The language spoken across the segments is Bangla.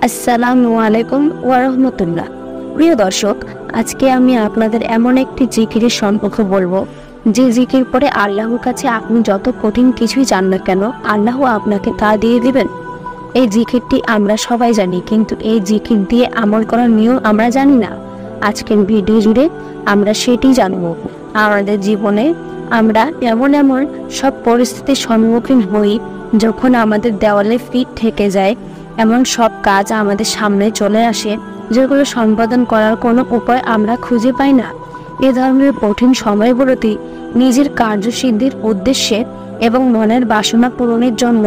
আসসালামু আলাইকুম ওয়া রাহমাতুল্লাহ। প্রিয় দর্শক, আজকে আমি আপনাদের এমন একটি জিকিরের সম্পর্কে বলবো যে জিকির পরে আল্লাহর কাছে আপনি যত কঠিন কিছুই চান না কেন আল্লাহ আপনাকে তা দিয়ে দিবেন। এই জিকিরটি আমরা সবাই জানি, কিন্তু এই জিকির দিয়ে আমল করার নিয়ম আমরা জানি না। আজকের ভিডিও জুড়ে আমরা সেটি জানবো। আমাদের জীবনে আমরা এমন সব পরিস্থিতির সম্মুখীন হই যখন আমাদের দেওয়ালে ফিট থেকে যায়, এমন সব কাজ আমাদের সামনে চলে আসে যেগুলো সম্পাদন করার কোনো উপায় আমরা খুঁজে পাই না। এ ধরনের কঠিন সময়গুলোতে নিজের কার্যসিদ্ধির উদ্দেশ্যে এবং মনের বাসনা পূরণের জন্য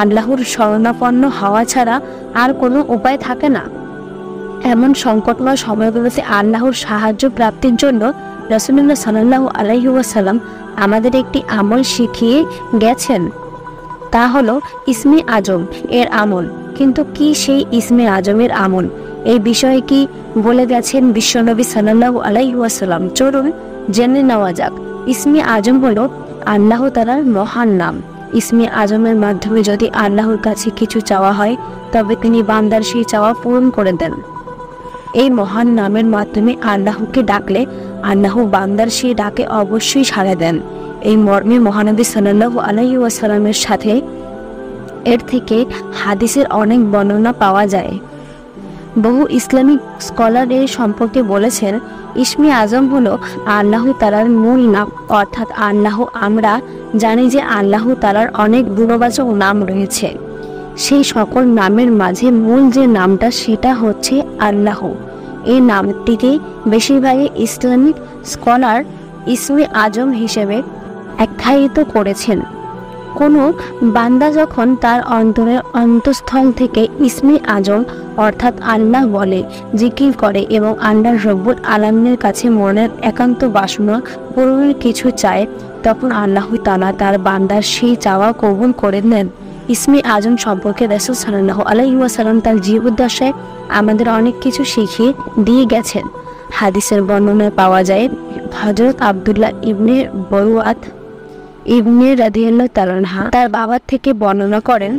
আল্লাহর শরণাপন্ন হওয়া ছাড়া আর কোনো উপায় থাকে না। এমন সংকটময় সময়গুলোতে আল্লাহর সাহায্য প্রাপ্তির জন্য রাসূলুল্লাহ সাল্লাল্লাহু আলাইহি ওয়াসাল্লাম আমাদের একটি আমল শিখিয়ে গেছেন, তা হলো ইসমে আজম এর আমল। কিন্তু কি সেই ইসমে আজমের আমল? এই বিষয়ে কি বলে গেছেন বিশ্বনবী সাল্লাল্লাহু আলাইহি ওয়াসাল্লাম? চলুন জেনে নেওয়া যাক। ইসমে আজম হলো আল্লাহ তাআলার মহান নাম। ইসমে আজমের মাধ্যমে যদি আল্লাহর কাছে কিছু চাওয়া হয় তবে তিনি বান্দার সেই চাওয়া পূরণ করে দেন। এই মহান নামের মাধ্যমে আল্লাহকে ডাকলে আল্লাহ বান্দার সেই ডাকে অবশ্যই সাড়া দেন। এই মর্মে মহানবী সাল্লাল্লাহু আলাইহি ওয়াসাল্লামের সাথে এর থেকে হাদিসের অনেক বর্ণনা পাওয়া যায়। বহু ইসলামিক স্কলার এর সম্পর্কে বলেছেন, ইসমে আজম হলো আল্লাহ তাআলার মূল নাম, অর্থাৎ আল্লাহ। আমরা জানি যে আল্লাহ তাআলার অনেক গুণবাচক নাম রয়েছে। সেই সকল নামের মাঝে মূল যে নামটা সেটা হচ্ছে আল্লাহ। এই নামটিকে বেশিরভাগই ইসলামিক স্কলার ইসমে আজম হিসেবে আখ্যায়িত করেছেন। কোনো বান্দা যখন তার অন্তরের অন্তঃস্থল থেকে ইসমে আজম অর্থাৎ আল্লাহ বলে জিকির করে এবং আল্লাহ রব্বুল আলামিনের কাছে মনের একান্ত বাসনা পূরণের কিছু চায়, তখন আল্লাহ তাআলা তার বান্দার সেই চাওয়া কবুল করে নেন। ইসমে আজম সম্পর্কে রাসূল সাল্লাল্লাহু আলাইহি ওয়াসাল্লাম তার জীবদ্দশায় আমাদের অনেক কিছু শিখিয়ে দিয়ে গেছেন। হাদিসের বর্ণনায় পাওয়া যায়, হযরত আব্দুল্লাহ ইবনে বরওয়াত ইবনে রাদিয়াল্লাহু তাআলা আনহু তার বাবার থেকে বর্ণনা করেন,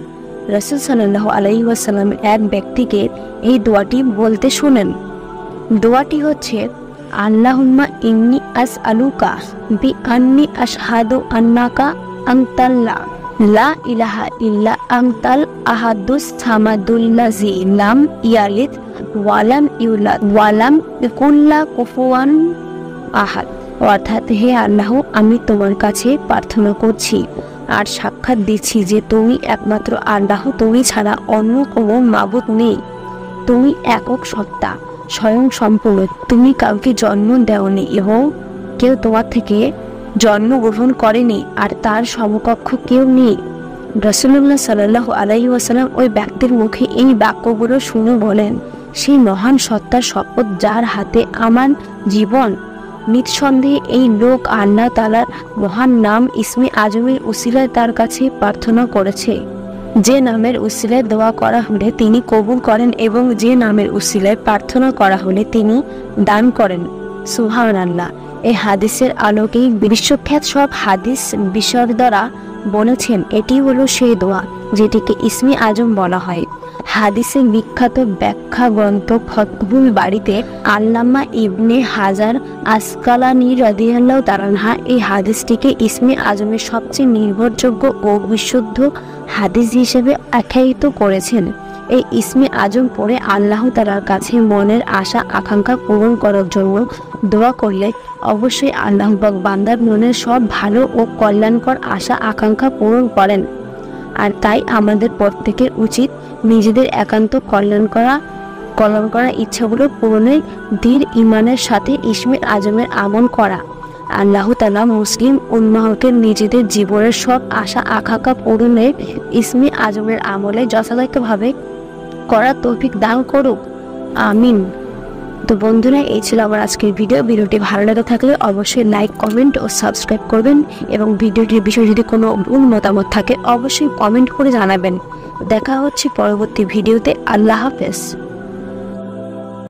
রাসূল সাল্লাল্লাহু আলাইহি ওয়াসাল্লাম এক ব্যক্তিকে এই দোয়াটি বলতে শুনেন। দোয়াটি হচ্ছে, আল্লাহুম্মা ইন্নী আসআলুকা বিআন্নী আশহাদু আন্নাকা আনতাল্লাহ লা ইলাহা ইল্লা আনতাল আহাদুস সামাদুল্লাযী লাম ইয়ালিদ ওয়া লাম ইউলাদ ওয়া লাম ইয়াকুল লাহু কুফুয়ান আহাদ। অর্থাৎ, হে আল্লাহ, আমি তোমার কাছে প্রার্থনা করছি আর সাক্ষ্য দিচ্ছি যে তুমি একমাত্র আল্লাহ, তুমি ছাড়া অন্য কোনো মাবুদ নেই। তুমি একক সত্তা, স্বয়ং সম্পূর্ণ। তুমি কাউকে জন্ম দেওনি এবং কেউ তোমার থেকে জন্মগ্রহণ করেনি, আর তার সমকক্ষ কেউ নেই। রাসূলুল্লাহ সাল্লাল্লাহু আলাইহি ওয়াসাল্লাম ওই ব্যক্তির মুখে এই বাক্যগুলো শুনে বলেন, সেই মহান সত্তার শপথ যার হাতে আমার জীবন, নিঃসন্দেহে এই লোক আল্লাহ তাআলার মহান নাম ইসমে আজমের উসিলায় তার কাছে প্রার্থনা করেছে। যে নামের উসিলায় দোয়া করা হলে তিনি কবুল করেন এবং যে নামের উসিলায় প্রার্থনা করা হলে তিনি দান করেন। সুবহানাল্লাহ। এই হাদিসের আলোকেই বিশ্বখ্যাত সব হাদিস বিশারদরা বলেছেন, এটি হলো সেই দোয়া যেটিকে ইসমে আজম বলা হয়। হাদিসের বিখ্যাত ব্যাখ্যা গ্রন্থ ফাতহুল বারীতে আল্লামা ইবনে হাজার আসকালানী রাদিয়াল্লাহু তাআলা আনহু এই হাদিসটিকে ইসমে আজমের সবচেয়ে নির্ভরযোগ্য ও বিশুদ্ধ হাদিস হিসেবে আখ্যায়িত করেছেন। এই ইসমে আজম পড়ে আল্লাহ তাআলার কাছে মনের আশা আকাঙ্ক্ষা পূরণ করার জন্য দোয়া করলে অবশ্যই আল্লাহ পাক বান্দার মনের সব ভালো ও কল্যাণকর আশা আকাঙ্ক্ষা পূরণ করেন। আর তাই আমাদের প্রত্যেকের উচিত নিজেদের একান্ত কল্যাণ করা ইচ্ছাগুলো পূরণের দৃঢ় ঈমানের সাথে ইসমে আজমের আমল করা। আল্লাহ তাআলা মুসলিম উম্মাহকে নিজেদের জীবনের সব আশা আকাঙ্ক্ষা পূরণে ইসমে আজমের আমলে যথাযথভাবে করার তৌফিক দান করুক, আমিন। তো বন্ধুরা, এই ছিল আমার আজকের ভিডিওটি ভালো লেগে থাকলে অবশ্যই লাইক, কমেন্ট ও সাবস্ক্রাইব করবেন এবং ভিডিওটির বিষয়ে যদি কোনো ভুল মতামত থাকে অবশ্যই কমেন্ট করে জানাবেন। দেখা হচ্ছে পরবর্তী ভিডিওতে। আল্লাহ হাফেজ।